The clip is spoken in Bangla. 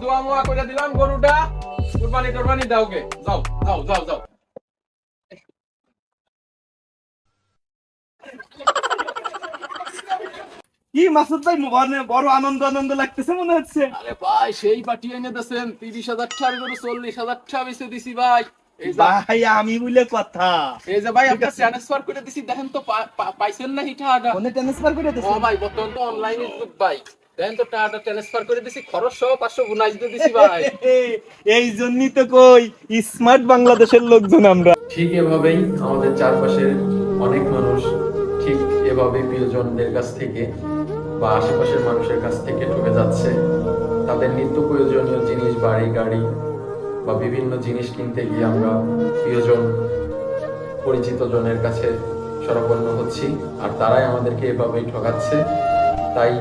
দোয়া মোয়া করে দিলাম গরুটা, কুরবানি টরবানি দাও গে, যাও যাও যাও যাও। কি মাসুদ ভাই, বড় আনন্দ আনন্দ লাগতেছে মনে হচ্ছে। আরে ভাই সেই পাঠিয়ে এনে দিয়েছেন 30,000 টাকার গরু 40,000 টাকা বেচে দিছি ভাই। এই যে ভাই আমি বলে কথা। এই যে ভাই ঠিক আপনার আছে। ট্রান্সফার করে দিছি, দেখেন তো পাইছেন না টাকাটা? ফোনে ট্রান্সফার করে ও দিছেন? ভাই বর্তমান তো অনলাইনে যুগ ভাই, দেখেন তো টাকাটা ট্রান্সফার করে দিছি, খরচ সহ 500 গুনাইশ দিয়ে দিছি ভাই। এই জন্যই তো কই স্মার্ট বাংলাদেশের লোকজন আমরা। ঠিক এভাবেই আমাদের চারপাশের অনেক মানুষ ঠিক এভাবে প্রিয়জনদের কাছ থেকে বা আশেপাশের মানুষের কাছ থেকে ঠকে যাচ্ছে। তাদের নিত্য প্রয়োজনীয় জিনিস, বাড়ি গাড়ি বা বিভিন্ন জিনিস কিনতে গিয়ে আমরা প্রিয়জন, পরিচিত জনের কাছে শরণাপন্ন হচ্ছি, আর তারাই আমাদেরকে এভাবেই ঠকাচ্ছে। তাই